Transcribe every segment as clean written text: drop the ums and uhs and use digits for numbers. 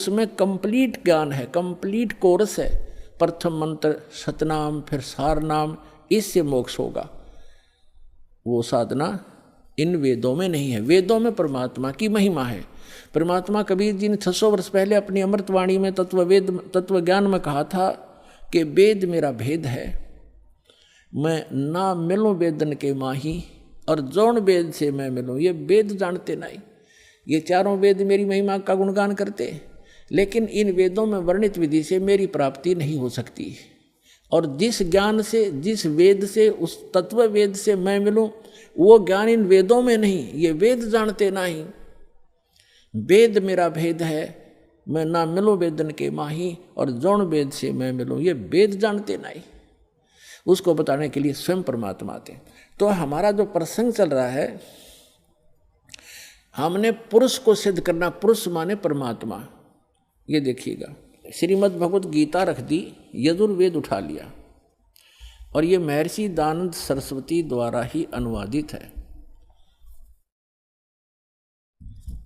उसमें कंप्लीट ज्ञान है, कंप्लीट कोर्स है। प्रथम मंत्र सतनाम, फिर सारनाम, इससे मोक्ष होगा। वो साधना इन वेदों में नहीं है। वेदों में परमात्मा की महिमा है। परमात्मा कबीर जी ने 600 वर्ष पहले अपनी अमृतवाणी में तत्व ज्ञान में कहा था कि वेद मेरा भेद है, मैं ना मिलूं वेदन के माही, और जौन वेद से मैं मिलूं। ये वेद जानते नहीं, ये चारों वेद मेरी महिमा का गुणगान करते, लेकिन इन वेदों में वर्णित विधि से मेरी प्राप्ति नहीं हो सकती। और जिस ज्ञान से, जिस वेद से, उस तत्व वेद से मैं मिलूं, वो ज्ञान इन वेदों में नहीं। ये वेद जानते नहीं। वेद मेरा भेद है, मैं ना मिलूं वेदन के माही, और जौन वेद से मैं मिलूं। ये वेद जानते नहीं। उसको बताने के लिए स्वयं परमात्मा आते। तो हमारा जो प्रसंग चल रहा है, हमने पुरुष को सिद्ध करना। पुरुष माने परमात्मा। ये देखिएगा, श्रीमद् भगवत गीता रख दी, यजुर्वेद उठा लिया, और ये महर्षि दयानंद सरस्वती द्वारा ही अनुवादित है।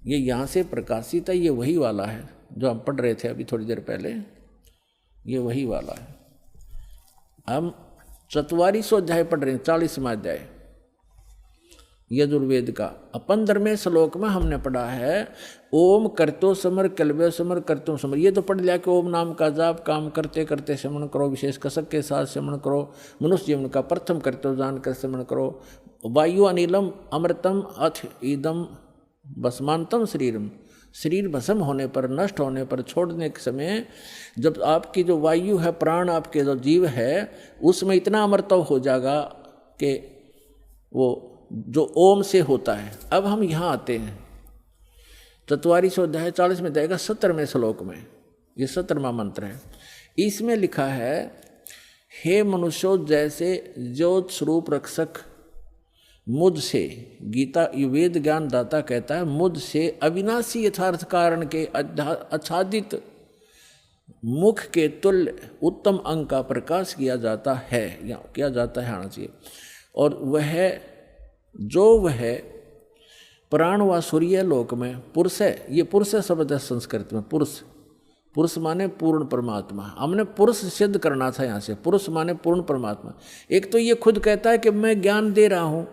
ये यहाँ से प्रकाशित है। ये वही वाला है जो हम पढ़ रहे थे अभी थोड़ी देर पहले। ये वही वाला है। हम 4400 अध्याय पढ़ रहे हैं, 40वां अध्याय यजुर्वेद का। 15वें श्लोक में हमने पढ़ा है ओम करतो समर कलवे समर करतो समर। ये तो पढ़ लिया कि ओम नाम का जाप काम करते करते श्रवण करो, विशेष कसक के साथ श्रवण करो, मनुष्य जीवन का प्रथम करतो जान कर श्रवण करो। वायु अनिलम अमृतम अथ ईदम भस्मांतम शरीरम। शरीर भस्म होने पर, नष्ट होने पर, छोड़ने के समय जब आपकी जो वायु है, प्राण आपके जो जीव है, उसमें इतना अमृतव हो जाएगा कि वो जो ओम से होता है। अब हम यहाँ आते हैं 4400 अध्याय 40 में जाएगा 17वें श्लोक में। ये 17वां मंत्र है। इसमें लिखा है हे मनुष्यों, जैसे ज्योत स्वरूप रक्षक मुझसे, गीता वेद ज्ञान दाता कहता है, मुझसे अविनाशी यथार्थ कारण के आच्छादित मुख के तुल्य उत्तम अंग का प्रकाश किया जाता है, या किया जाता है आना चाहिए। और वह प्राण व सूर्य लोक में पुरुष है। ये पुरुष शब्द है संस्कृत में। पुरुष माने पूर्ण परमात्मा। हमने पुरुष सिद्ध करना था यहाँ से। पुरुष माने पूर्ण परमात्मा। एक तो ये खुद कहता है कि मैं ज्ञान दे रहा हूँ,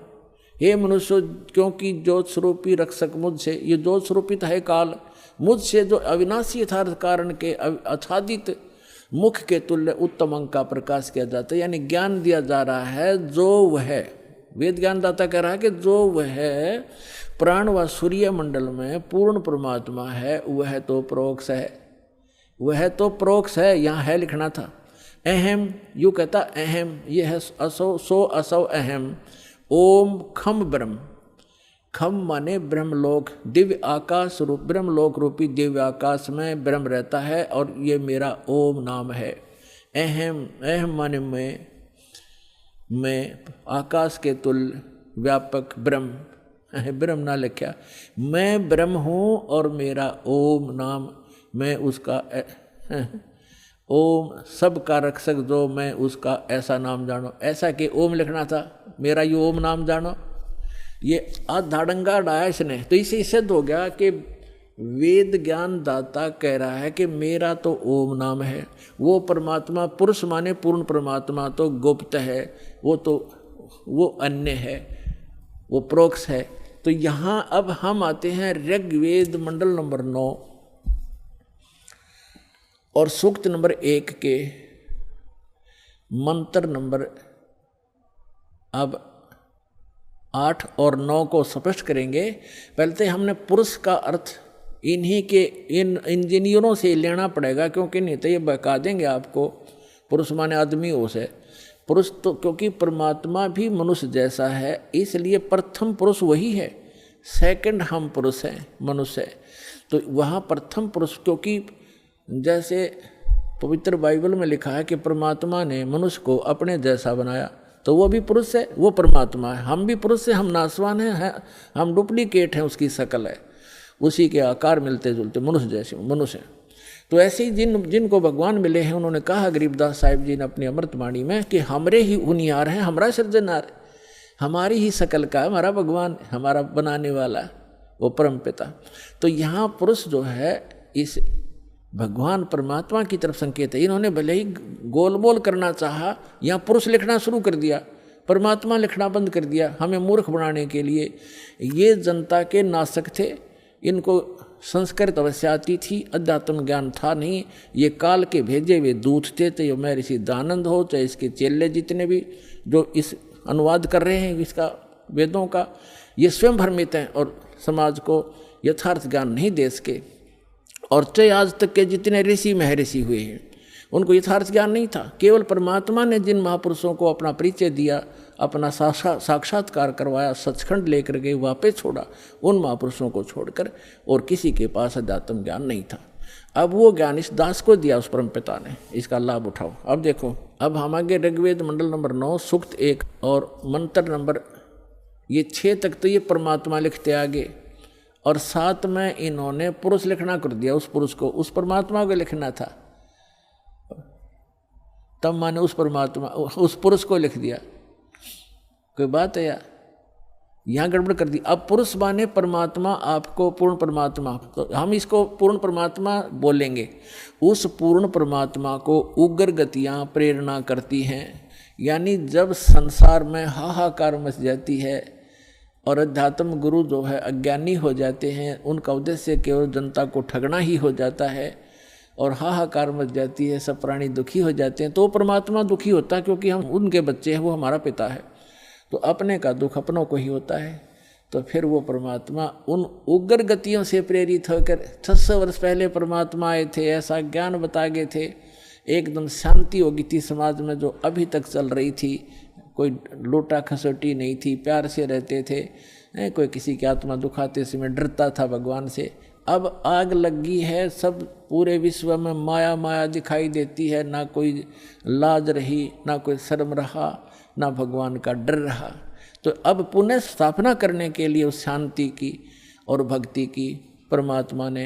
हे मनुष्य, क्योंकि ज्योत स्वरूपी रक्षक मुझसे, ये ज्योत स्वरूपित है काल, मुझसे जो अविनाशी यथार्थ कारण के आच्छादित मुख के तुल्य उत्तम अंग का प्रकाश किया जाता है। यानी ज्ञान दिया जा रहा है। जो वह वेद ज्ञानदाता कह रहा है कि जो वह प्राण व सूर्य मंडल में पूर्ण परमात्मा है, वह तो प्रोक्ष है। वह तो प्रोक्ष है, यहाँ है लिखना था। अहम, यूँ कहता अहम, ये है असो, सो असो अहम। ओम खम ब्रह्म। खम माने ब्रह्मलोक, दिव्य आकाश रूप, ब्रह्मलोक रूपी दिव्य आकाश में ब्रह्म रहता है, और ये मेरा ओम नाम है। अहम, अहम माने मैं आकाश के तुल्य व्यापक ब्रह्म, ब्रह्म ना लिखा, मैं ब्रह्म हूँ, और मेरा ओम नाम, मैं उसका ओम सबका रक्षक जो मैं उसका ऐसा नाम जानो। ऐसा कि ओम लिखना था, मेरा ये ओम नाम जानो। ये आधाड़ंगा डाया इसने, तो इसे सिद्ध हो गया कि वेद ज्ञान दाता कह रहा है कि मेरा तो ओम नाम है। वो परमात्मा, पुरुष माने पूर्ण परमात्मा तो गुप्त है, वो अन्य है, वो प्रोक्ष है। तो यहाँ अब हम आते हैं ऋग्वेद मंडल नंबर 9 और सूक्त नंबर 1 के मंत्र नंबर अब 8 और 9 को स्पष्ट करेंगे। पहले तो हमने पुरुष का अर्थ इन्हीं के इन इंजीनियरों से लेना पड़ेगा, क्योंकि नहीं तो ये बहका देंगे आपको। पुरुष माने आदमी हो से पुरुष, तो क्योंकि परमात्मा भी मनुष्य जैसा है, इसलिए प्रथम पुरुष वही है, सेकंड हम पुरुष हैं, मनुष्य है। तो वहाँ प्रथम पुरुष, क्योंकि जैसे पवित्र बाइबल में लिखा है कि परमात्मा ने मनुष्य को अपने जैसा बनाया, तो वो भी पुरुष है, वो परमात्मा है। हम भी पुरुष से, हम नासवान हैं, हम डुप्लीकेट हैं, उसकी शकल है, उसी के आकार मिलते जुलते मनुष्य जैसे मनुष्य। तो ऐसे ही जिनको भगवान मिले हैं, उन्होंने कहा गरीबदास साहिब जी ने अपनी अमृतवाणी में कि हमरे ही उनियार हैं, हमारा सृजनहार, हमारी ही शकल का हमारा भगवान, हमारा बनाने वाला वो परम पिता। तो यहाँ पुरुष जो है, इस भगवान परमात्मा की तरफ संकेत है। इन्होंने भले ही गोल मोल करना चाहा, यहाँ पुरुष लिखना शुरू कर दिया, परमात्मा लिखना बंद कर दिया, हमें मूर्ख बनाने के लिए। ये जनता के नासक थे, इनको संस्कृत अवश्य आती थी, अध्यात्म ज्ञान था नहीं। ये काल के भेजे हुए दूत थे, तो मैं ऋषि दानंद हो, चाहे इसके चेले जितने भी जो इस अनुवाद कर रहे हैं इसका वेदों का, ये स्वयं भ्रमित हैं और समाज को यथार्थ ज्ञान नहीं दे सके। और चाहे आज तक के जितने ऋषि महर्षि हुए हैं उनको यथार्थ ज्ञान नहीं था। केवल परमात्मा ने जिन महापुरुषों को अपना परिचय दिया, अपना साक्षात्कार करवाया, सचखंड लेकर के वापस छोड़ा, उन महापुरुषों को छोड़कर और किसी के पास अध्यात्म ज्ञान नहीं था। अब वो ज्ञान इस दास को दिया उस परमपिता ने, इसका लाभ उठाओ। अब देखो, अब हम आगे ऋग्वेद मंडल नंबर 9 सूक्त 1 और मंत्र नंबर ये 6 तक तो ये परमात्मा लिखते आगे, और 7 में इन्होंने पुरुष लिखना कर दिया। उस पुरुष को, उस परमात्मा को लिखना था, तब माने उस परमात्मा उस पुरुष को लिख दिया। कोई बात है यार, यहाँ गड़बड़ कर दी। अब पुरुष माने परमात्मा, आपको पूर्ण परमात्मा, तो हम इसको पूर्ण परमात्मा बोलेंगे। उस पूर्ण परमात्मा को उग्र गतियाँ प्रेरणा करती हैं, यानी जब संसार में हाहाकार मच जाती है और अध्यात्म गुरु जो है अज्ञानी हो जाते हैं, उनका उद्देश्य केवल जनता को ठगना ही हो जाता है और हाहाकार मच जाती है, सब प्राणी दुखी हो जाते हैं, तो परमात्मा दुखी होता है क्योंकि हम उनके बच्चे हैं, वो हमारा पिता है, तो अपने का दुख अपनों को ही होता है। तो फिर वो परमात्मा उन उग्र गतियों से प्रेरित होकर 600 वर्ष पहले परमात्मा आए थे, ऐसा ज्ञान बता गए थे, एकदम शांति हो गई थी समाज में जो अभी तक चल रही थी। कोई लोटा खसोटी नहीं थी, प्यार से रहते थे, कोई किसी की आत्मा दुखाते समय डरता था भगवान से। अब आग लगी है, सब पूरे विश्व में माया माया दिखाई देती है, ना कोई लाज रही, ना कोई शर्म रहा, ना भगवान का डर रहा। तो अब पुनः स्थापना करने के लिए उस शांति की और भक्ति की परमात्मा ने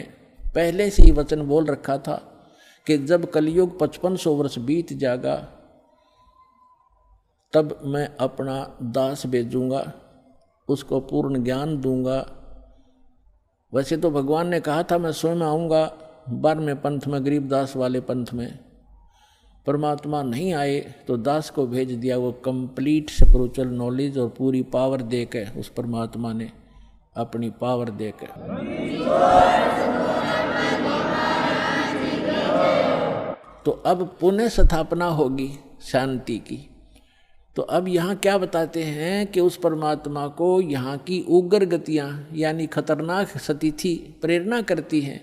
पहले से ही वचन बोल रखा था कि जब कलयुग 5500 वर्ष बीत जाएगा तब मैं अपना दास भेजूंगा, उसको पूर्ण ज्ञान दूंगा। वैसे तो भगवान ने कहा था मैं स्वयं आऊँगा 12वें पंथ में, गरीब दास वाले पंथ में। परमात्मा नहीं आए तो दास को भेज दिया, वो कंप्लीट स्पिरिचुअल नॉलेज और पूरी पावर देकर, उस परमात्मा ने अपनी पावर देकर। तो अब पुनः स्थापना होगी शांति की। तो अब यहाँ क्या बताते हैं कि उस परमात्मा को यहाँ की उग्र गतियाँ यानी खतरनाक स्थिति प्रेरणा करती हैं,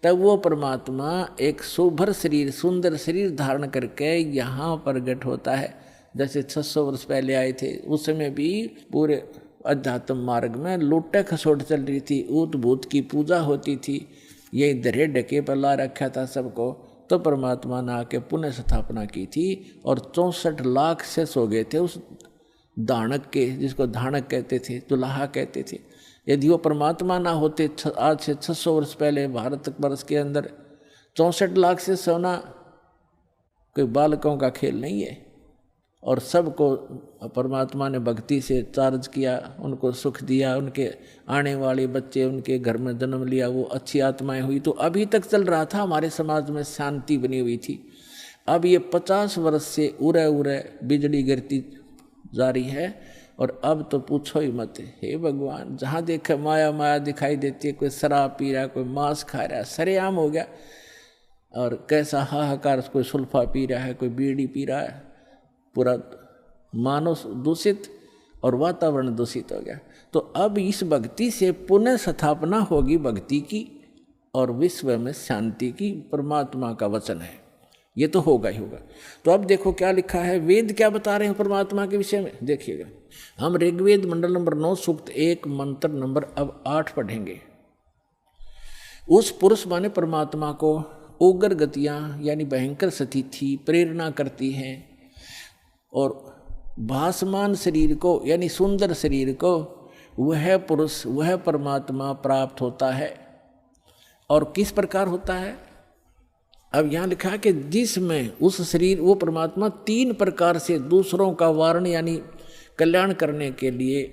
तब वो परमात्मा एक सुभर शरीर, सुंदर शरीर धारण करके यहाँ प्रकट होता है। जैसे 600 वर्ष पहले आए थे, उस समय भी पूरे अध्यात्म मार्ग में लूटे खसोट चल रही थी, ऊत भूत की पूजा होती थी, ये धरे ढके पर ला रखा था सबको। तो परमात्मा ने आके पुनः स्थापना की थी और 64 लाख से सो गए थे उस दानक के, जिसको धानक कहते थे, दुल्हा कहते थे। यदि वो परमात्मा ना होते, आज से 600 वर्ष पहले भारतवर्ष के अंदर 64 लाख से सोना कोई बालकों का खेल नहीं है। और सबको परमात्मा ने भक्ति से चार्ज किया, उनको सुख दिया, उनके आने वाले बच्चे उनके घर में जन्म लिया, वो अच्छी आत्माएं हुई। तो अभी तक चल रहा था, हमारे समाज में शांति बनी हुई थी। अब ये 50 वर्ष से उरे उरे बिजली गिरती जा रही है और अब तो पूछो ही मत। हे भगवान, जहाँ देखे माया माया दिखाई देती है, कोई शराब पी रहा है, कोई मांस खा रहा है, सरेआम हो गया। और कैसा हाहाकार, कोई सुल्फा पी रहा है, कोई बीड़ी पी रहा है, पूरा मानव दूषित और वातावरण दूषित हो गया। तो अब इस भक्ति से पुनः स्थापना होगी भक्ति की और विश्व में शांति की, परमात्मा का वचन है, ये तो होगा ही होगा। तो अब देखो क्या लिखा है, वेद क्या बता रहे हैं परमात्मा के विषय में, देखिएगा। हम ऋग्वेद मंडल नंबर 9 सूक्त 1 मंत्र नंबर अब 8 पढ़ेंगे। उस पुरुष माने परमात्मा को उग्र गतियाँ यानी भयंकर स्थिति प्रेरणा करती हैं और भासमान शरीर को यानी सुंदर शरीर को वह पुरुष, वह परमात्मा प्राप्त होता है। और किस प्रकार होता है, अब यहाँ लिखा है कि जिसमें उस शरीर, वो परमात्मा 3 प्रकार से दूसरों का वारण यानी कल्याण करने के लिए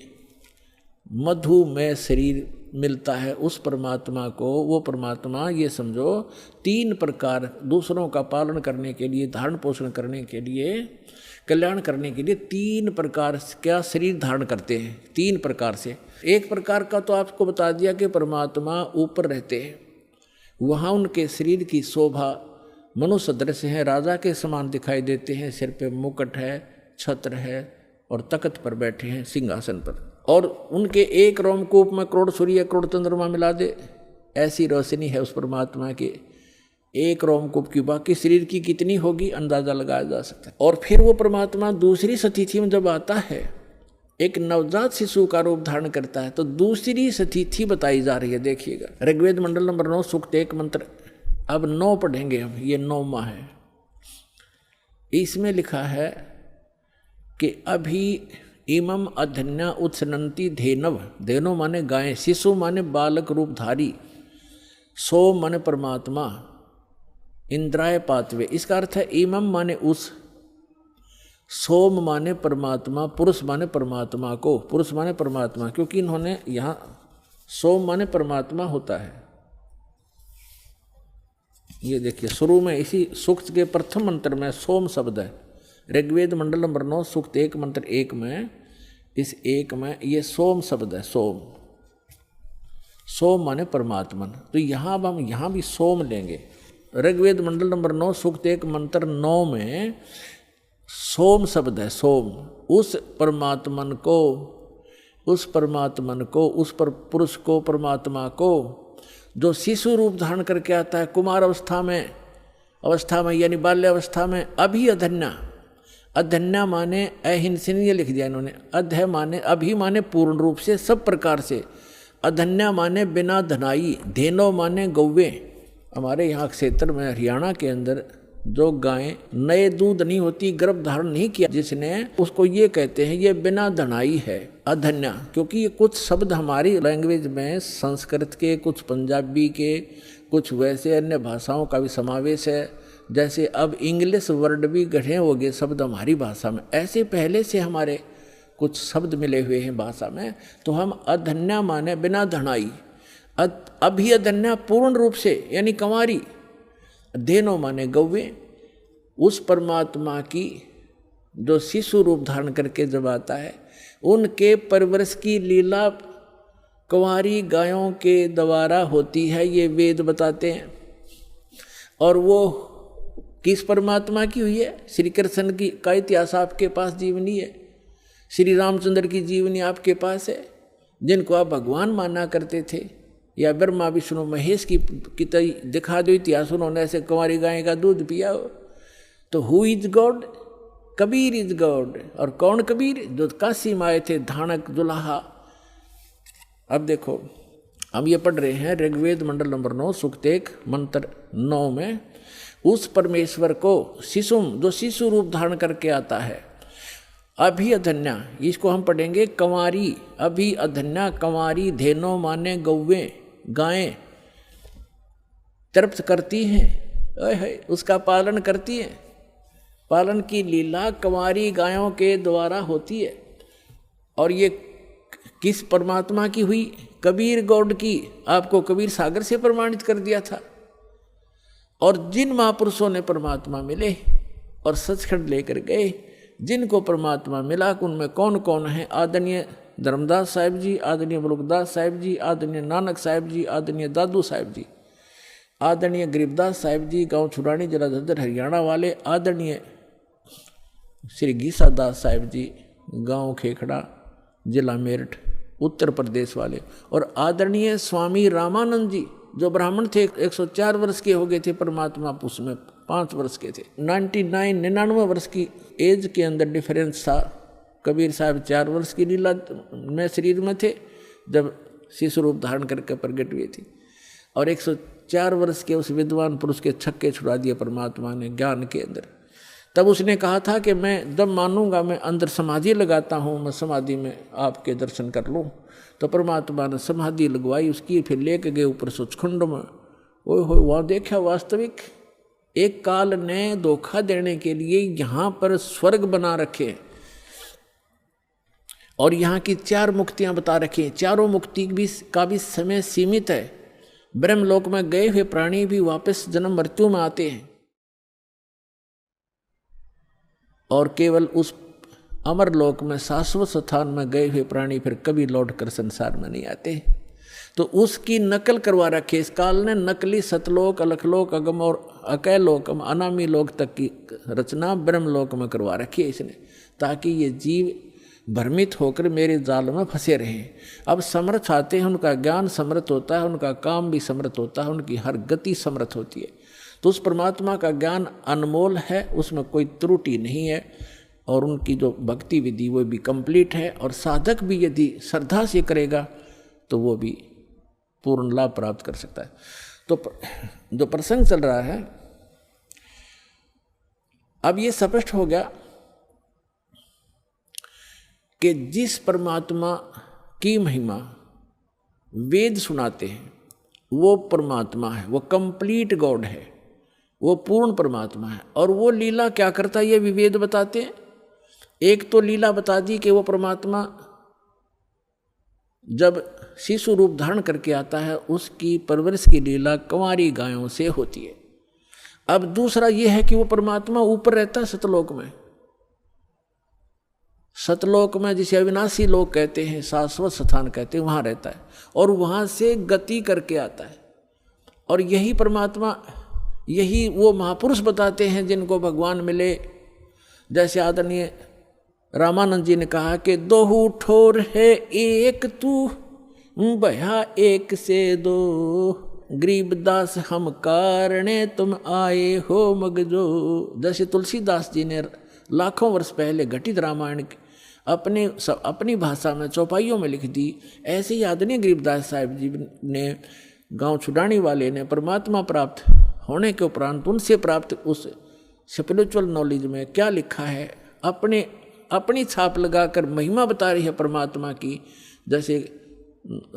मधुमेह शरीर मिलता है उस परमात्मा को, वो परमात्मा ये समझो 3 प्रकार दूसरों का पालन करने के लिए, धारण पोषण करने के लिए, कल्याण करने के लिए 3 प्रकार का शरीर धारण करते हैं। 3 प्रकार से। एक प्रकार का तो आपको बता दिया कि परमात्मा ऊपर रहते हैं, वहाँ उनके शरीर की शोभा मनुष्य सदृश्य है, राजा के समान दिखाई देते हैं, सिर पे मुकुट है, छत्र है और तख्त पर बैठे हैं सिंहासन पर, और उनके एक रोमकूप में करोड़ सूर्य करोड़ चंद्रमा मिला दे ऐसी रोशनी है उस परमात्मा के एक रोमकूप की। बाकी शरीर की कितनी होगी अंदाजा लगाया जा सकता है। और फिर वो परमात्मा दूसरी स्थिति में जब आता है, एक नवजात शिशु का रूप धारण करता है, तो दूसरी स्थिति बताई जा रही है। देखिएगा ऋग्वेद मंडल नंबर 9 सूक्त 1 मंत्र, अब 9 पढ़ेंगे हम, ये 9वां है। इसमें लिखा है कि अभी इमम अधन्या उत्सनंती धेनव, धेनो माने गाय, शिशु माने बालक रूपधारी, सोम माने परमात्मा, इंद्राय पातवे। इसका अर्थ है इमम माने उस, सोम माने परमात्मा, पुरुष माने परमात्मा को, पुरुष माने परमात्मा, क्योंकि इन्होंने यहाँ सोम माने परमात्मा होता है। ये देखिए शुरू में इसी सूक्त के प्रथम मंत्र में सोम शब्द है। ऋग्वेद मंडल नंबर 9 सूक्त 1 मंत्र 1 में, इस 1 में ये सोम शब्द है। सोम, सोम माने परमात्मन। तो यहाँ अब हम यहाँ भी सोम लेंगे। ऋग्वेद मंडल नंबर 9 सूक्त 1 मंत्र 9 में सोम शब्द है। सोम, उस परमात्मन को, उस परमात्मन को, उस पर पुरुष को, परमात्मा को जो शिशु रूप धारण करके आता है कुमार अवस्था में यानी बाल्य अवस्था में। अभी अधन्या, अधन्या माने अहिंसन, ये लिख दिया इन्होंने। अध माने अभी माने पूर्ण रूप से, सब प्रकार से। अधन्या माने बिना धनाई, धेनो माने गौवे। हमारे यहाँ क्षेत्र में हरियाणा के अंदर जो गायें नए दूध नहीं होती, गर्भ धारण नहीं किया जिसने, उसको ये कहते हैं ये बिना धनाई है, अधन्या। क्योंकि ये कुछ शब्द हमारी लैंग्वेज में संस्कृत के, कुछ पंजाबी के, कुछ वैसे अन्य भाषाओं का भी समावेश है। जैसे अब इंग्लिश वर्ड भी गढ़े हो गए शब्द हमारी भाषा में, ऐसे पहले से हमारे कुछ शब्द मिले हुए हैं भाषा में। तो हम अधन्या माने बिना धनाई, अभी अधन्या पूर्ण रूप से यानी कंवारी, धेनो माने गौवे। उस परमात्मा की जो शिशु रूप धारण करके जब आता है, उनके परवरिश की लीला कंवारी गायों के द्वारा होती है, ये वेद बताते हैं। और वो किस परमात्मा की हुई है? श्री कृष्ण की का इतिहास आपके पास जीवनी है, श्री रामचंद्र की जीवनी आपके पास है, जिनको आप भगवान माना करते थे, या ब्रह्मा विष्णु महेश की दिखा दो इतिहास, उन्होंने ऐसे कुंवारी गाय का दूध पिया हो। तो who is God? Kabir is God. और कौन कबीर? जो काशी में आए थे, धानक दुल्हा। अब देखो हम ये पढ़ रहे हैं ऋग्वेद मंडल नंबर 9 सूक्त 1 मंत्र 9 में, उस परमेश्वर को शिशु, जो शिशु रूप धारण करके आता है, अभी अधन्या, इसको हम पढ़ेंगे कंवारी। अभी अधन्या कंवारी, धेनो माने गौवे, गायें तृप्त करती हैं, उसका पालन करती हैं। पालन की लीला कंवारी गायों के द्वारा होती है। और ये किस परमात्मा की हुई? कबीर गौड की। आपको कबीर सागर से प्रमाणित कर दिया था। और जिन महापुरुषों ने परमात्मा मिले और सचखंड लेकर गए, जिनको परमात्मा मिला, उनमें कौन कौन है? आदरणीय धर्मदास साहिब जी, आदरणीय मुलुकदास साहिब जी, आदरणीय नानक साहिब जी, आदरणीय दादू साहिब जी, आदरणीय गरीबदास साहिब जी, गांव छुड़ानी जिला झज्जर हरियाणा वाले, आदरणीय श्री गीसा दास साहिब जी, गांव खेखड़ा जिला मेरठ उत्तर प्रदेश वाले, और आदरणीय स्वामी रामानंद जी जो ब्राह्मण थे, 104 वर्ष के हो गए थे, परमात्मा उसमें 5 वर्ष के थे। 99 वर्ष की एज के अंदर डिफरेंस था। कबीर साहब 4 वर्ष की लीला में शरीर में थे जब शिशु रूप धारण करके प्रकट हुए थे, और 104 वर्ष के उस विद्वान पुरुष के छक्के छुड़ा दिए परमात्मा ने ज्ञान के अंदर। तब उसने कहा था कि मैं जब मानूंगा, मैं अंदर समाधि लगाता हूँ, मैं समाधि में आपके दर्शन कर लूँ। तो परमात्मा ने समाधि लगवाई उसकी, फिर लेके गए ऊपर सचखंड में। ओए हो, वहाँ देखा वास्तविक एक काल ने धोखा देने के लिए यहाँ पर स्वर्ग बना रखे। और यहाँ की 4 मुक्तियाँ बता रखी हैं। चारों मुक्ति का भी समय सीमित है। ब्रह्मलोक में गए हुए प्राणी भी वापस जन्म मृत्यु में आते हैं और केवल उस अमर लोक में शाश्वत स्थान में गए हुए प्राणी फिर कभी लौट कर संसार में नहीं आते। तो उसकी नकल करवा रखी इस काल ने। नकली सतलोक, अलखलोक, अगम और अकय लोक, अनामी लोक तक की रचना ब्रह्मलोक में करवा रखी है इसने, ताकि ये जीव भ्रमित होकर मेरे जाल में फंसे रहे। अब समर्थ आते हैं, उनका ज्ञान समर्थ होता है, उनका काम भी समर्थ होता है, उनकी हर गति समर्थ होती है। तो उस परमात्मा का ज्ञान अनमोल है, उसमें कोई त्रुटि नहीं है और उनकी जो भक्ति विधि वो भी कंप्लीट है। और साधक भी यदि श्रद्धा से करेगा तो वो भी पूर्ण लाभ प्राप्त कर सकता है। तो जो प्रसंग चल रहा है, अब ये स्पष्ट हो गया कि जिस परमात्मा की महिमा वेद सुनाते हैं वो परमात्मा है, वो कंप्लीट गॉड है, वो पूर्ण परमात्मा है। और वो लीला क्या करता है ये भी वेद बताते हैं। एक तो लीला बता दी कि वो परमात्मा जब शिशु रूप धारण करके आता है उसकी परवरिश की लीला कंवारी गायों से होती है। अब दूसरा ये है कि वो परमात्मा ऊपर रहता है सतलोक में। सतलोक में जिसे अविनाशी लोक कहते हैं, शाश्वत स्थान कहते हैं, वहाँ रहता है और वहाँ से गति करके आता है। और यही परमात्मा, यही वो महापुरुष बताते हैं जिनको भगवान मिले। जैसे आदरणीय रामानंद जी ने कहा कि दोहू ठोर है एक तू, भया एक से दो, गरीबदास हम कारणे तुम आए हो मगजो। जैसे तुलसीदास जी ने लाखों वर्ष पहले घटित रामायण अपनी भाषा में चौपाइयों में लिख दी, ऐसे ही आदरणीय गरीबदास साहिब जी ने गांव छुड़ाने वाले ने परमात्मा प्राप्त होने के उपरांत उनसे प्राप्त उस स्पिरिचुअल नॉलेज में क्या लिखा है, अपनी छाप लगाकर महिमा बता रही है परमात्मा की। जैसे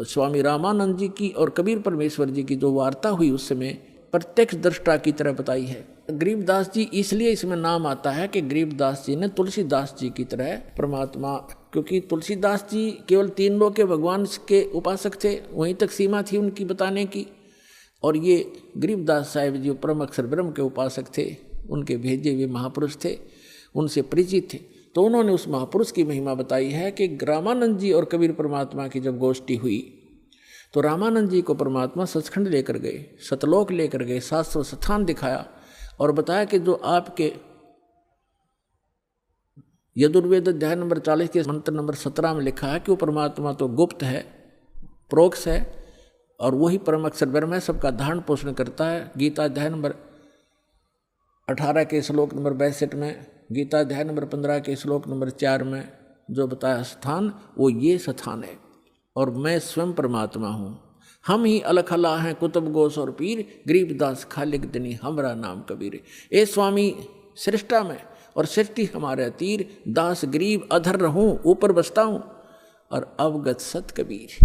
स्वामी रामानंद जी की और कबीर परमेश्वर जी की जो वार्ता हुई उस समय प्रत्यक्ष दृष्टा की तरह बताई है। गरीबदास जी इसलिए इसमें नाम आता है कि गरीबदास जी ने तुलसीदास जी की तरह परमात्मा, क्योंकि तुलसीदास जी केवल 3 लोक के भगवान के उपासक थे, वहीं तक सीमा थी उनकी बताने की। और ये गरीबदास साहिब जी परम अक्षर ब्रह्म के उपासक थे, उनके भेजे हुए महापुरुष थे, उनसे परिचित थे। तो उन्होंने उस महापुरुष की महिमा बताई है कि रामानंद जी और कबीर परमात्मा की जब गोष्ठी हुई तो रामानंद जी को परमात्मा सचखंड लेकर गए, सतलोक लेकर गए, शाश्वत स्थान दिखाया और बताया कि जो आपके यजुर्वेद अध्याय नंबर 40 के मंत्र नंबर 17 में लिखा है कि वो परमात्मा तो गुप्त है, प्रोक्ष है और वही परम अक्षर ब्रह्म है, सबका धारण पोषण करता है। गीता अध्याय नंबर 18 के श्लोक नंबर 62 में, गीता अध्याय नंबर 15 के श्लोक नंबर 4 में जो बताया स्थान, वो ये स्थान है और मैं स्वयं परमात्मा हूँ। हम ही अलख अल्लाह हैं कुतुब गोस और पीर, गरीबदास खालिक दनी हमरा नाम कबीर। ए स्वामी सृष्टा में और सृष्टि हमारे तीर, दास गरीब अधर रहूं ऊपर बसता हूँ और अवगत सत कबीर।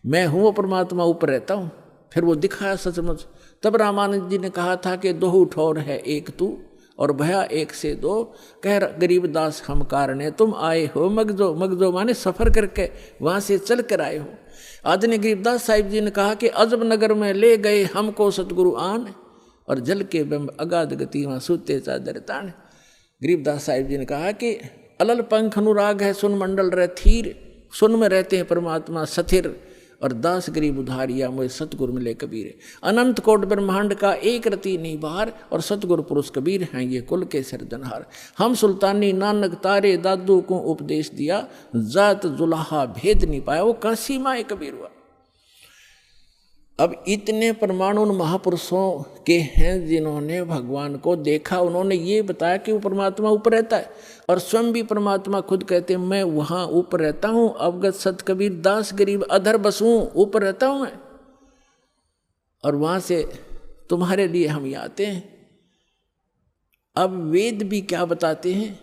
मैं हूँ वो परमात्मा, ऊपर रहता हूँ। फिर वो दिखाया सचमुच। तब रामानंद जी ने कहा था कि दोहू ठोर है एक तू और भया एक से दो, कह गरीबदास हम कारणे तुम आए हो मगजो। मगजो माने सफ़र करके वहाँ से चल कर आए हो। आदरणीय गरीबदास साहिब जी ने कहा कि अजब नगर में ले गए हमको सतगुरु आन और जल के बिंब अगाध गति वहाँ सूते चादर तान। गरीबदास साहिब जी ने कहा कि अलल पंख अनुराग है सुन मंडल रह थीर, सुन में रहते हैं परमात्मा सथिर और दास गरीब उधारिया मुझे सतगुरु मिले कबीर। अनंत कोट ब्रह्मांड का एक रति नहीं बाहर और सतगुरु पुरुष कबीर हैं ये कुल के सिरजनहार। हम सुल्तानी नानक तारे दादू को उपदेश दिया, जात जुलाहा भेद नहीं पाया, वो काशी माए कबीर हुआ। अब इतने परमाणु महापुरुषों के हैं जिन्होंने भगवान को देखा, उन्होंने ये बताया कि वो परमात्मा ऊपर रहता है और स्वयं भी परमात्मा खुद कहते हैं मैं वहाँ ऊपर रहता हूँ। अवगत सत कबीर दास गरीब अधर बसूं, ऊपर रहता हूँ मैं और वहाँ से तुम्हारे लिए हम यहाँ आते हैं। अब वेद भी क्या बताते हैं,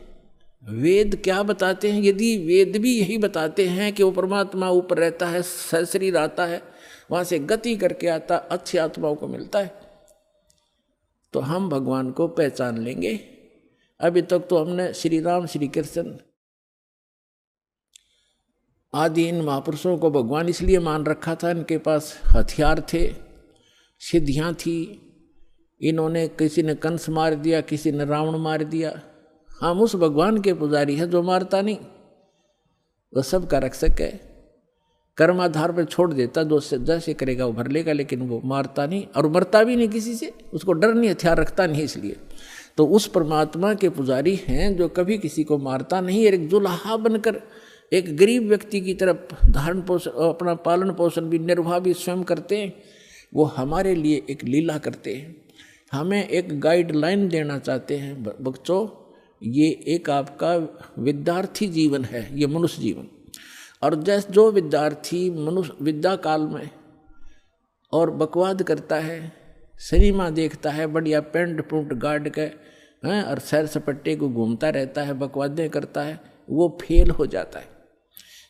वेद क्या बताते हैं? यदि वेद भी यही बताते हैं कि वो परमात्मा ऊपर रहता है, शरीर आता है, वहाँ से गति करके आता, अच्छी आत्माओं को मिलता है, तो हम भगवान को पहचान लेंगे। अभी तक तो हमने श्री राम श्री कृष्ण आदि इन महापुरुषों को भगवान इसलिए मान रखा था, इनके पास हथियार थे, सिद्धियाँ थी। इन्होंने, किसी ने कंस मार दिया, किसी ने रावण मार दिया। हम उस भगवान के पुजारी हैं जो मारता नहीं, वो सबका रक्षक है। कर्म आधार पर छोड़ देता, जो जैसे करेगा वो भर लेगा, लेकिन वो मारता नहीं और मरता भी नहीं किसी से, उसको डर नहीं, हथियार रखता नहीं। इसलिए तो उस परमात्मा के पुजारी हैं जो कभी किसी को मारता नहीं। एक जुल्हा बनकर एक गरीब व्यक्ति की तरफ धारण पोषण, अपना पालन पोषण भी, निर्वाह भी स्वयं करते हैं। वो हमारे लिए एक लीला करते हैं, हमें एक गाइडलाइन देना चाहते हैं। बच्चों, ये एक आपका विद्यार्थी जीवन है, ये मनुष्य जीवन। और जैसे जो विद्यार्थी मनुष्य विद्या काल में और बकवाद करता है, सिनेमा देखता है, बढ़िया पेंट पुंट गाड़ के हैं और सैर सपट्टे को घूमता रहता है, बकवादें करता है, वो फेल हो जाता है।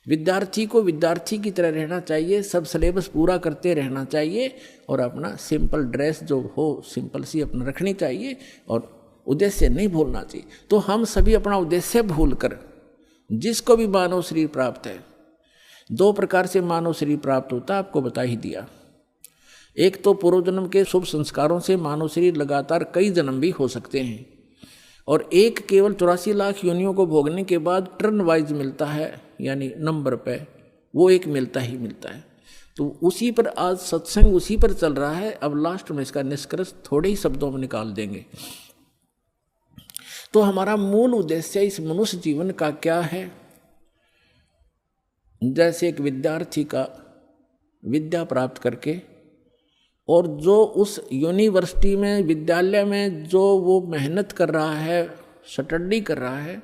विद्यार्थी को विद्यार्थी की तरह रहना चाहिए, सब सिलेबस पूरा करते रहना चाहिए और अपना सिंपल ड्रेस जो हो सिंपल सी अपना रखनी चाहिए और उद्देश्य नहीं भूलना चाहिए। तो हम सभी अपना उद्देश्य भूलकर, जिसको भी मानव शरीर प्राप्त है, 2 प्रकार से मानव शरीर प्राप्त होता है, आपको बता ही दिया। एक तो पूर्व जन्म के शुभ संस्कारों से मानव शरीर लगातार कई जन्म भी हो सकते हैं, और एक केवल 84 लाख योनियों को भोगने के बाद टर्न वाइज मिलता है, यानी नंबर पे वो एक मिलता ही मिलता है। तो उसी पर आज सत्संग उसी पर चल रहा है। अब लास्ट में इसका निष्कर्ष थोड़े ही शब्दों में निकाल देंगे। तो हमारा मूल उद्देश्य इस मनुष्य जीवन का क्या है? जैसे एक विद्यार्थी का विद्या प्राप्त करके, और जो उस यूनिवर्सिटी में, विद्यालय में जो वो मेहनत कर रहा है, स्टडी कर रहा है,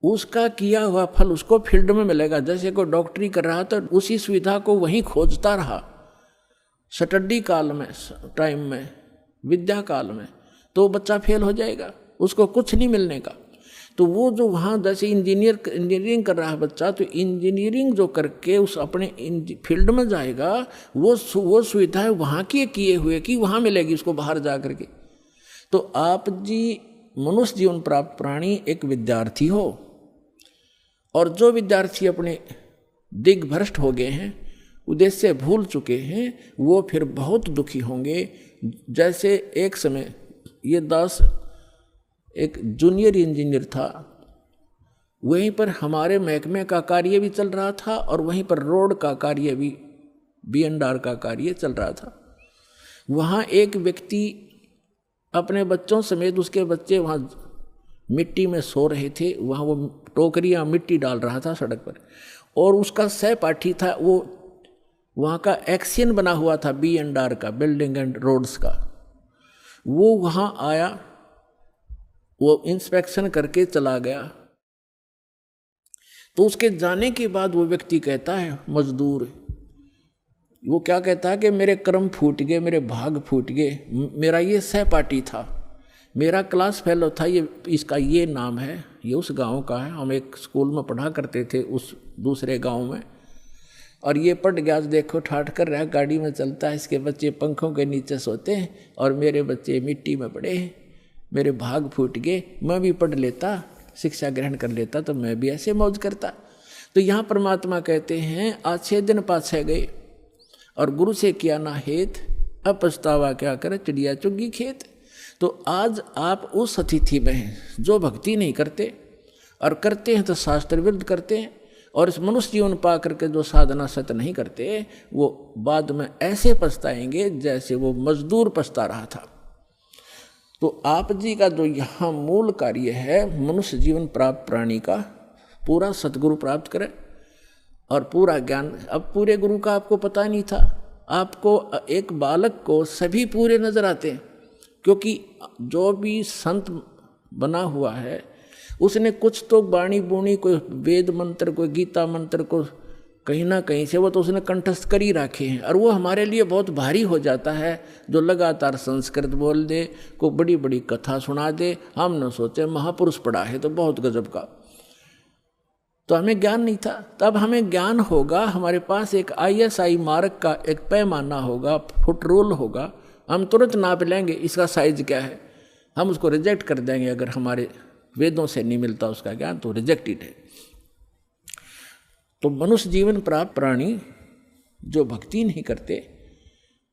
उसका किया हुआ फल उसको फील्ड में मिलेगा। जैसे कोई डॉक्टरी कर रहा तो उसी सुविधा को वहीं खोजता रहा स्टडी काल में, टाइम में, विद्या काल में, तो बच्चा फेल हो जाएगा, उसको कुछ नहीं मिलने का। तो वो जो वहाँ जैसे इंजीनियरिंग कर रहा है बच्चा, तो इंजीनियरिंग जो करके उस अपने फील्ड में जाएगा, वो सुविधाएं वहाँ की किए हुए कि वहाँ मिलेगी उसको बाहर जा करके। तो आप जी मनुष्य जीवन प्राप्त प्राणी एक विद्यार्थी हो, और जो विद्यार्थी अपने दिग्भ्रष्ट हो गए हैं, उद्देश्य भूल चुके हैं, वो फिर बहुत दुखी होंगे। जैसे एक समय ये दास एक जूनियर इंजीनियर था, वहीं पर हमारे महकमे का कार्य भी चल रहा था और वहीं पर रोड का कार्य भी, B&R का कार्य चल रहा था। वहाँ एक व्यक्ति अपने बच्चों समेत, उसके बच्चे वहाँ मिट्टी में सो रहे थे, वहाँ वो टोकरियाँ मिट्टी डाल रहा था सड़क पर, और उसका सहपाठी था, वो वहाँ का एक्शन बना हुआ था B&R का, बिल्डिंग एंड रोड्स का। वो वहाँ आया, वो इंस्पेक्शन करके चला गया। तो उसके जाने के बाद वो व्यक्ति कहता है, मजदूर, वो क्या कहता है कि मेरे कर्म फूट गए, मेरे भाग फूट गए। मेरा ये सहपाठी था, मेरा क्लास फेलो था, ये इसका ये नाम है, ये उस गांव का है, हम एक स्कूल में पढ़ा करते थे उस दूसरे गांव में, और ये पट गया, देखो ठाठ कर रहा है, गाड़ी में चलता है, इसके बच्चे पंखों के नीचे सोते हैं और मेरे बच्चे मिट्टी में पड़े हैं, मेरे भाग फूट गए। मैं भी पढ़ लेता, शिक्षा ग्रहण कर लेता, तो मैं भी ऐसे मौज करता। तो यहाँ परमात्मा कहते हैं, आज 6 दिन पाछे गए और गुरु से किया ना हेत, अब पछतावा क्या करे, चिड़िया चुगी खेत। तो आज आप उस अतिथि में हैं जो भक्ति नहीं करते, और करते हैं तो शास्त्र विरुद्ध करते हैं, और इस मनुष्य जीवन पा करके जो साधना सत्य नहीं करते, वो बाद में ऐसे पछताएंगे जैसे वो मजदूर पछता रहा था। तो आप जी का जो यहाँ मूल कार्य है, मनुष्य जीवन प्राप्त प्राणी का पूरा सतगुरु प्राप्त करें और पूरा ज्ञान। अब पूरे गुरु का आपको पता नहीं था, आपको एक बालक को सभी पूरे नजर आते हैं, क्योंकि जो भी संत बना हुआ है उसने कुछ तो बाणी बूणी, कोई वेद मंत्र, कोई गीता मंत्र को कहीं ना कहीं से वो तो उसने कंठस्थ कर ही रखे हैं, और वो हमारे लिए बहुत भारी हो जाता है। जो लगातार संस्कृत बोल दे, को बड़ी बड़ी कथा सुना दे, हम न सोचे महापुरुष पढ़ा है तो बहुत गजब का। तो हमें ज्ञान नहीं था, तब हमें ज्ञान होगा, हमारे पास एक ISI मार्क का एक पैमाना होगा, फुट रूल होगा, हम तुरंत नाप लेंगे इसका साइज क्या है, हम उसको रिजेक्ट कर देंगे। अगर हमारे वेदों से नहीं मिलता उसका ज्ञान तो रिजेक्टेड है। तो मनुष्य जीवन प्राप्त प्राणी जो भक्ति नहीं करते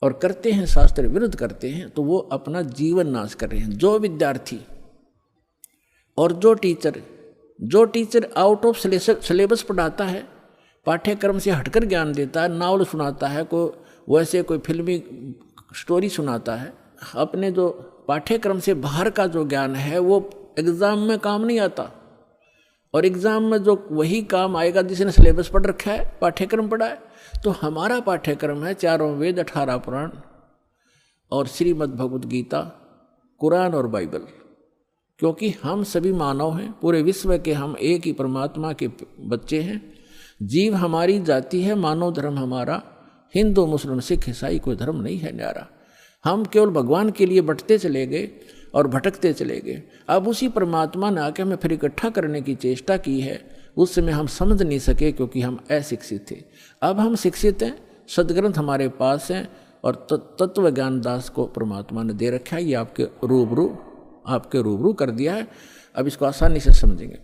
और करते हैं शास्त्र विरुद्ध करते हैं, तो वो अपना जीवन नाश कर रहे हैं। जो विद्यार्थी और जो टीचर आउट ऑफ सिलेबस पढ़ाता है, पाठ्यक्रम से हटकर ज्ञान देता है, नावल सुनाता है, कोई फिल्मी स्टोरी सुनाता है, अपने जो पाठ्यक्रम से बाहर का जो ज्ञान है वो एग्ज़ाम में काम नहीं आता। और एग्ज़ाम में जो वही काम आएगा जिसने सिलेबस पढ़ रखा है, पाठ्यक्रम पढ़ा है। तो हमारा पाठ्यक्रम है 4 वेद, 18 पुराण और श्रीमद् भगवद गीता, कुरान और बाइबल। क्योंकि हम सभी मानव हैं, पूरे विश्व के हम एक ही परमात्मा के बच्चे हैं। जीव हमारी जाति है, मानव धर्म हमारा, हिंदू मुस्लिम सिख ईसाई कोई धर्म नहीं है न्यारा। हम केवल भगवान के लिए बंटते चले गए और भटकते चले गए। अब उसी परमात्मा ने आके हमें फिर इकट्ठा करने की चेष्टा की है। उस समय हम समझ नहीं सके क्योंकि हम अशिक्षित थे। अब हम शिक्षित हैं, सदग्रंथ हमारे पास हैं और तत्व ज्ञान दास को परमात्मा ने दे रखा है। ये आपके रूबरू कर दिया है। अब इसको आसानी से समझेंगे।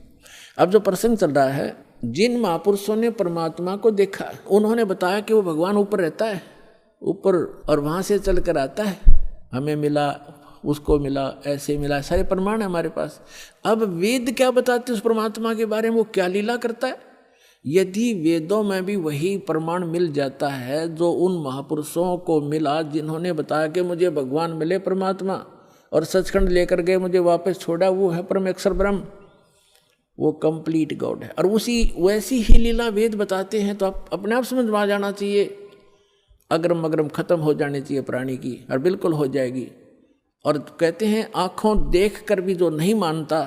अब जो प्रसंग चल रहा है, जिन महापुरुषों ने परमात्मा को देखा, उन्होंने बताया कि वो भगवान ऊपर रहता है, ऊपर, और वहाँ से चल कर आता है, हमें मिला, उसको मिला, ऐसे मिला, सारे प्रमाण है हमारे पास। अब वेद क्या बताते हैं उस परमात्मा के बारे में, वो क्या लीला करता है? यदि वेदों में भी वही प्रमाण मिल जाता है जो उन महापुरुषों को मिला जिन्होंने बताया कि मुझे भगवान मिले परमात्मा और सचखंड लेकर गए, मुझे वापस छोड़ा, वो है परम अक्षर ब्रह्म, वो कंप्लीट गॉड है। और वैसी ही लीला वेद बताते हैं। तो आप अपने आप समझ में आ जाना चाहिए, अग्रम अग्रम खत्म हो जानी चाहिए प्राणी की, और बिल्कुल हो जाएगी। और कहते हैं आँखों देख कर भी जो नहीं मानता,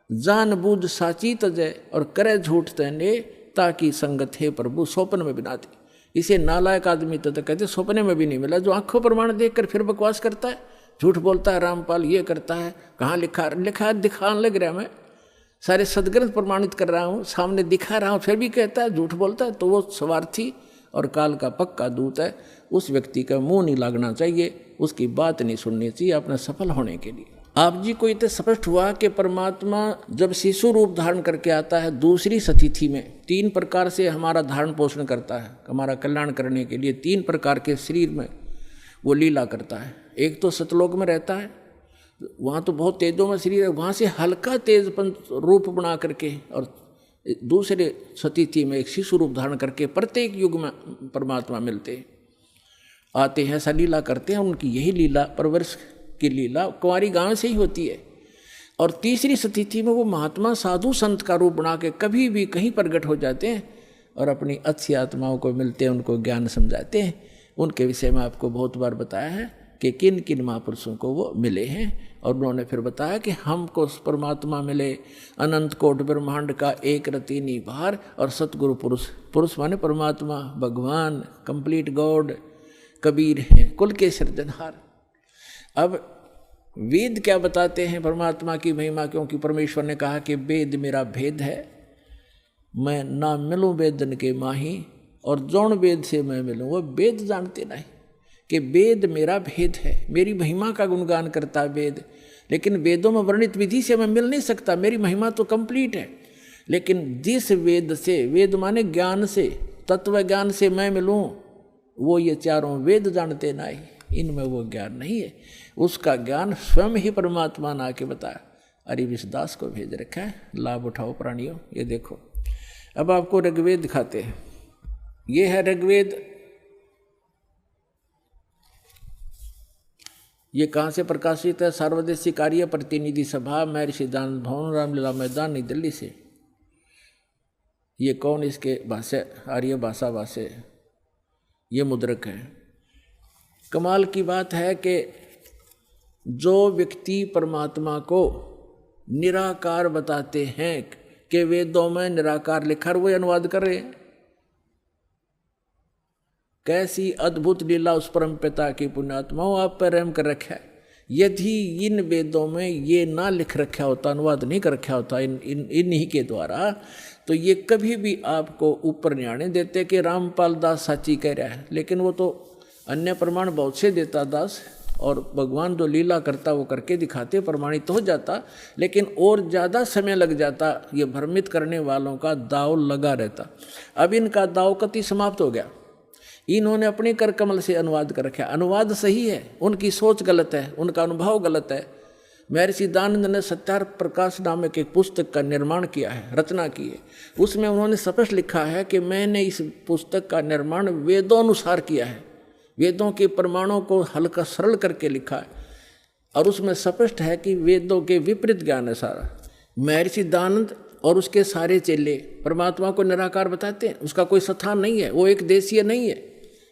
जानबूझ साची तजय और करे झूठ तने, ताकि संगत है प्रभु स्वप्न में बिना दी। इसे नालायक आदमी तो कहते स्वप्ने में भी नहीं मिला, जो आंखों प्रमाण देख कर फिर बकवास करता है, झूठ बोलता है, रामपाल ये करता है, कहाँ लिखा दिखाने लग रहा है, मैं सारे सदग्रंथ प्रमाणित कर रहा हूँ, सामने दिखा रहा हूँ, फिर भी कहता है, झूठ बोलता है। तो वो स्वार्थी और काल का पक्का दूत है। उस व्यक्ति का मुंह नहीं लागना चाहिए, उसकी बात नहीं सुननी चाहिए अपने सफल होने के लिए। आप जी को इतना स्पष्ट हुआ कि परमात्मा जब शिशु रूप धारण करके आता है दूसरी सतिथि में, 3 प्रकार से हमारा धारण पोषण करता है, हमारा कल्याण करने के लिए 3 प्रकार के शरीर में वो लीला करता है। एक तो सतलोक में रहता है, वहाँ तो बहुत तेजों में शरीर है, वहाँ से हल्का तेजपन रूप बना करके, और दूसरे सतिथि में एक शिशु रूप धारण करके प्रत्येक युग में परमात्मा मिलते आते हैं, ऐसा लीला करते हैं। उनकी यही लीला परवर्ष की लीला कुंवारी गांव से ही होती है। और तीसरी स्थिति में वो महात्मा साधु संत का रूप बना के कभी भी कहीं प्रकट हो जाते हैं और अपनी अच्छी आत्माओं को मिलते हैं, उनको ज्ञान समझाते हैं। उनके विषय में आपको बहुत बार बताया है कि किन किन महापुरुषों को वो मिले हैं। और उन्होंने फिर बताया कि हमको परमात्मा मिले अनंत कोट ब्रह्मांड का एक रति निभार, और सतगुरु पुरुष माने परमात्मा, भगवान, कंप्लीट गॉड, कबीर हैं, कुल के सृजनहार। अब वेद क्या बताते हैं परमात्मा की महिमा, क्योंकि परमेश्वर ने कहा कि वेद मेरा भेद है, मैं ना मिलूं वेदन के माही, और जौन वेद से मैं मिलूं वो वेद जानते नहीं कि वेद मेरा भेद है। मेरी महिमा का गुणगान करता है वेद, लेकिन वेदों में वर्णित विधि से मैं मिल नहीं सकता, मेरी महिमा तो कंप्लीट है। लेकिन जिस वेद से, वेद माने ज्ञान से, तत्व ज्ञान से मैं मिलूं, वो ये 4 वेद जानते नहीं, इनमें वो ज्ञान नहीं है। उसका ज्ञान स्वयं ही परमात्मा ने आके बताया। अरिविश दास को भेज रखा है, लाभ उठाओ प्राणियों। ये देखो, अब आपको ऋग्वेद दिखाते हैं। ये है ऋग्वेद। ये कहाँ से प्रकाशित है? सार्वदेशिक कार्य प्रतिनिधि सभा, महर्षि दान भवन, रामलीला मैदान, नई दिल्ली से। ये कौन इसके भाष्य, आर्य भाषा भाष्य, ये मुद्रक है। कमाल की बात है कि जो व्यक्ति परमात्मा को निराकार बताते हैं कि वेदों में निराकार लिखा, वो अनुवाद कर रहे हैं। कैसी अद्भुत लीला उस परम पिता की पुण्यात्माओं आप पर रहम कर रखा है। यदि इन वेदों में ये ना लिख रखा होता, अनुवाद नहीं कर रखा होता इन्हीं के द्वारा, तो ये कभी भी आपको ऊपर नहीं आने देते कि रामपाल दास साची कह रहा है। लेकिन वो तो अन्य प्रमाण बहुत से देता दास, और भगवान जो लीला करता वो करके दिखाते, प्रमाणित हो जाता, लेकिन और ज़्यादा समय लग जाता। ये भ्रमित करने वालों का दाव लगा रहता। अब इनका दाव कति समाप्त हो गया। इन्होंने अपने कर कमल से अनुवाद कर रखा। अनुवाद सही है, उनकी सोच गलत है, उनका अनुभव गलत है। महर्षि दयानंद ने सत्यार्थ प्रकाश नामक एक पुस्तक का निर्माण किया है, रचना की है। उसमें उन्होंने स्पष्ट लिखा है कि मैंने इस पुस्तक का निर्माण वेदोनुसार किया है, वेदों के प्रमाणों को हल्का सरल करके लिखा है। और उसमें स्पष्ट है कि वेदों के विपरीत ज्ञान है सारा। महर्षि दयानंद और उसके सारे चेले परमात्मा को निराकार बताते हैं, उसका कोई स्थान नहीं है, वो एक देशीय नहीं है,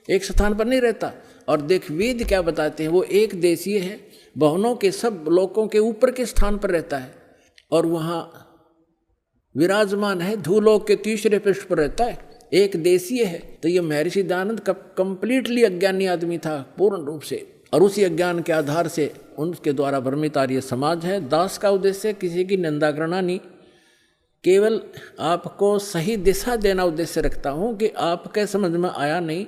एक स्थान पर नहीं रहता। और देख वेद क्या बताते हैं, वो एक देशीय है, भवनों के सब लोकों के ऊपर के स्थान पर रहता है और वहाँ विराजमान है, धूलोक के तीसरे पृष्ठ पर रहता है, एक देशीय है। तो ये महर्षि दयानंद कंप्लीटली अज्ञानी आदमी था पूर्ण रूप से, और उसी अज्ञान के आधार से उनके द्वारा भ्रमित आर्य समाज है। दास का उद्देश्य किसी की निंदा करना नहीं, केवल आपको सही दिशा देना उद्देश्य रखता हूँ कि आपके समझ में आया नहीं,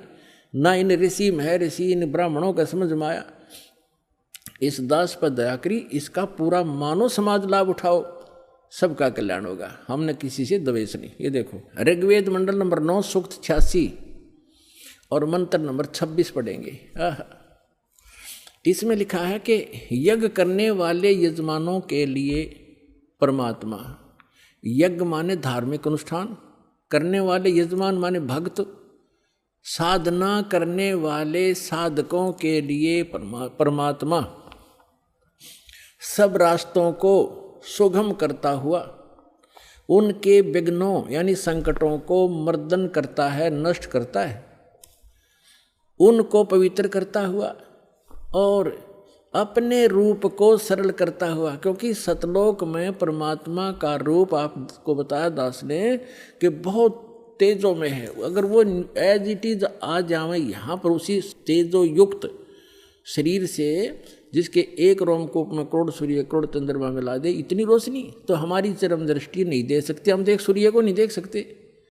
ना इन ऋषि महर्षि इन ब्राह्मणों का समझ में आया, इस दास पर दया करी, इसका पूरा मानव समाज लाभ उठाओ, सबका कल्याण होगा। हमने किसी से द्वेष नहीं। ये देखो ऋग्वेद मंडल नंबर 9 सूक्त 86 और मंत्र नंबर 26 पढ़ेंगे। इसमें लिखा है कि यज्ञ करने वाले यजमानों के लिए परमात्मा, यज्ञ माने धार्मिक अनुष्ठान, करने वाले यजमान माने भक्त, साधना करने वाले साधकों के लिए परमात्मा सब रास्तों को सुगम करता हुआ उनके विघ्नों यानी संकटों को मर्दन करता है, नष्ट करता है, उनको पवित्र करता हुआ और अपने रूप को सरल करता हुआ। क्योंकि सतलोक में परमात्मा का रूप आपको बताया दास ने कि बहुत तेजों में है। अगर वो एज इट इज आ जावे यहाँ पर उसी तेजो युक्त शरीर से, जिसके एक रोमकूप में करोड़ सूर्य करोड़ चंद्रमा मिला दे, इतनी रोशनी तो हमारी चरम दृष्टि नहीं दे सकती। हम तो एक सूर्य को नहीं देख सकते,